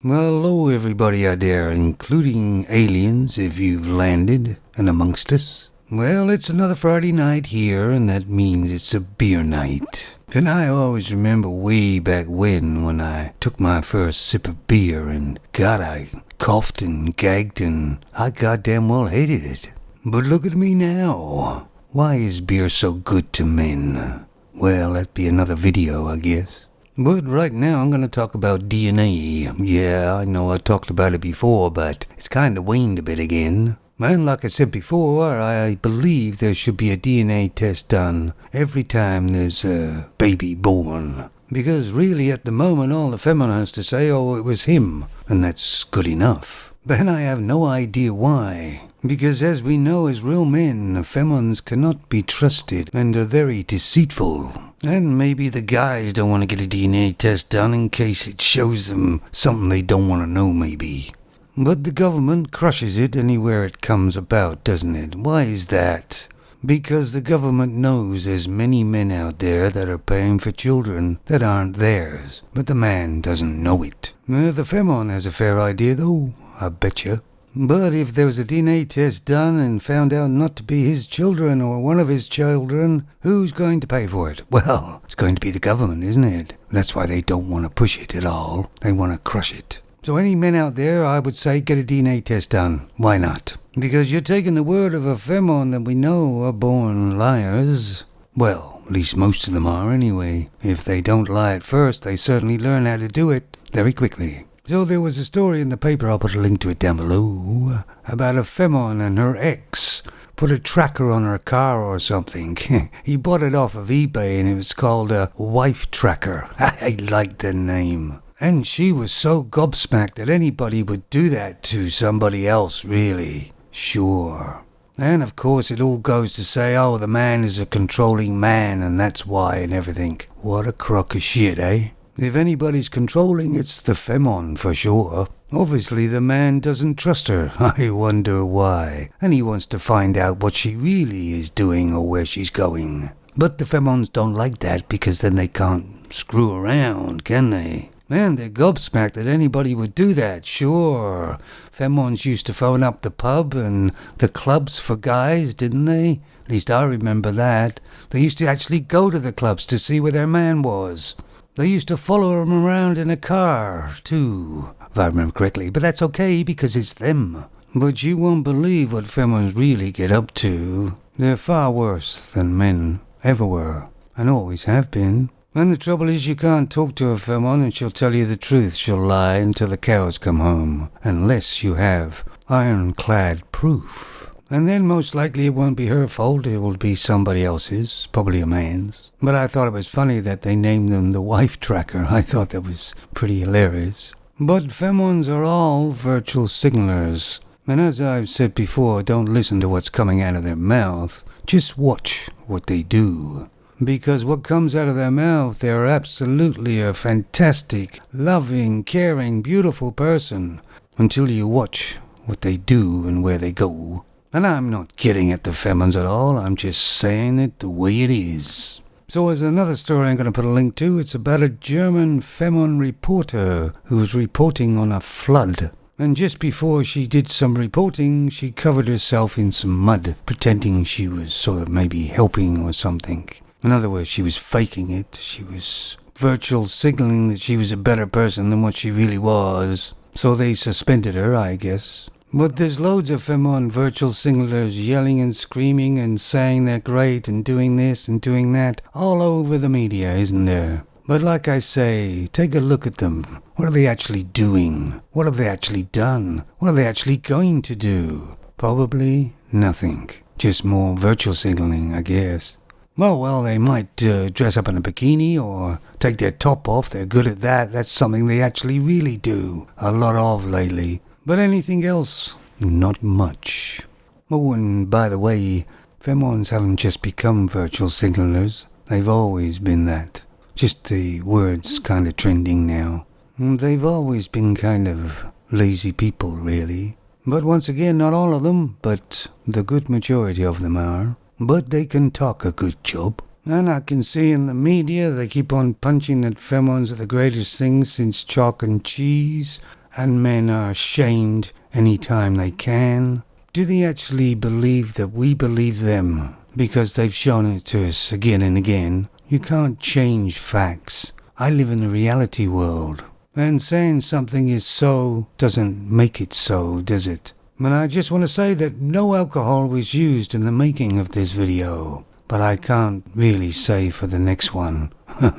Well, hello everybody out there, including aliens if you've landed and amongst us. Well, it's another Friday night here, and that means it's a beer night. And I always remember way back when I took my first sip of beer, and God, I coughed and gagged, and I goddamn well hated it. But look at me now. Why is beer so good to men? Well, that'd be another video, I guess. But right now I'm going to talk about DNA. Yeah, I know I talked about it before, but it's kind of waned a bit again. And like I said before, I believe there should be a DNA test done every time there's a baby born. Because really at the moment all the feminine has to say, oh, it was him, and that's good enough. But I have no idea why. Because as we know as real men, femons cannot be trusted and are very deceitful. And maybe the guys don't want to get a DNA test done in case it shows them something they don't want to know maybe. But the government crushes it anywhere it comes about, doesn't it? Why is that? Because the government knows there's many men out there that are paying for children that aren't theirs, but the man doesn't know it. The femon has a fair idea though, I betcha. But if there was a DNA test done and found out not to be his children or one of his children, who's going to pay for it? Well, it's going to be the government, isn't it? That's why they don't want to push it at all. They want to crush it. So any men out there, I would say get a DNA test done. Why not? Because you're taking the word of a femon that we know are born liars. Well, at least most of them are anyway. If they don't lie at first, they certainly learn how to do it very quickly. So there was a story in the paper, I'll put a link to it down below, about a femon and her ex put a tracker on her car or something. He bought it off of eBay and it was called a wife tracker. I like the name. And she was so gobsmacked that anybody would do that to somebody else, really. Sure. And of course it all goes to say, oh, the man is a controlling man and that's why and everything. What a crock of shit, eh? If anybody's controlling, it's the femon for sure. Obviously the man doesn't trust her. I wonder why. And he wants to find out what she really is doing or where she's going. But the femons don't like that because then they can't screw around, can they? And they're gobsmacked that anybody would do that, sure. Femons used to phone up the pub and the clubs for guys, didn't they? At least I remember that. They used to actually go to the clubs to see where their man was. They used to follow him around in a car, too, if I remember correctly. But that's okay, because it's them. But you won't believe what femons really get up to. They're far worse than men ever were, and always have been. And the trouble is you can't talk to a femon and she'll tell you the truth. She'll lie until the cows come home, unless you have ironclad proof. And then most likely it won't be her fault, it will be somebody else's, probably a man's. But I thought it was funny that they named them the wife tracker. I thought that was pretty hilarious. But femons are all virtual signalers. And as I've said before, don't listen to what's coming out of their mouth. Just watch what they do. Because what comes out of their mouth, they're absolutely a fantastic, loving, caring, beautiful person. Until you watch what they do and where they go. And I'm not getting at the femons at all, I'm just saying it the way it is. So there's another story I'm going to put a link to. It's about a German femon reporter who's reporting on a flood. And just before she did some reporting, she covered herself in some mud, pretending she was sort of maybe helping or something. In other words, she was faking it. She was virtual signaling that she was a better person than what she really was. So they suspended her, I guess. But there's loads of femon virtual signalers yelling and screaming and saying they're great and doing this and doing that all over the media, isn't there? But like I say, take a look at them. What are they actually doing? What have they actually done? What are they actually going to do? Probably nothing. Just more virtual signaling, I guess. Well, they might dress up in a bikini or take their top off. They're good at that. That's something they actually really do. A lot of lately. But anything else? Not much. Oh, and by the way, femons haven't just become virtual signalers. They've always been that. Just the word's kind of trending now. They've always been kind of lazy people, really. But once again, not all of them, but the good majority of them are. But they can talk a good job. And I can see in the media they keep on punching that femons are the greatest thing since chalk and cheese. and men are shamed any time they can? Do they actually believe that we believe them because they've shown it to us again and again? You can't change facts. I live in a reality world, and saying something is so doesn't make it so, does it? And I just want to say that no alcohol was used in the making of this video, but I can't really say for the next one,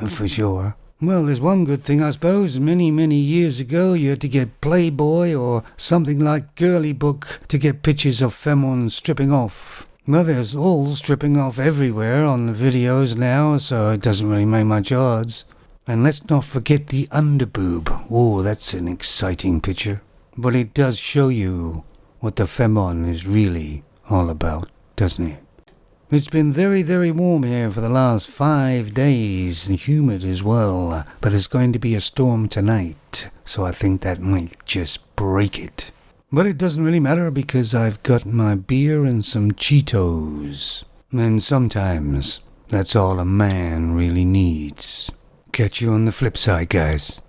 for sure. Well, there's one good thing, I suppose. Many years ago, you had to get Playboy or something like Girly Book to get pictures of femmes stripping off. Well, there's all stripping off everywhere on the videos now, so it doesn't really make much odds. And let's not forget the underboob. Oh, that's an exciting picture. But it does show you what the femme is really all about, doesn't it? It's been very warm here for the last 5 days, and humid as well. But there's going to be a storm tonight, so I think that might just break it. But it doesn't really matter because I've got my beer and some Cheetos. And sometimes that's all a man really needs. Catch you on the flip side, guys.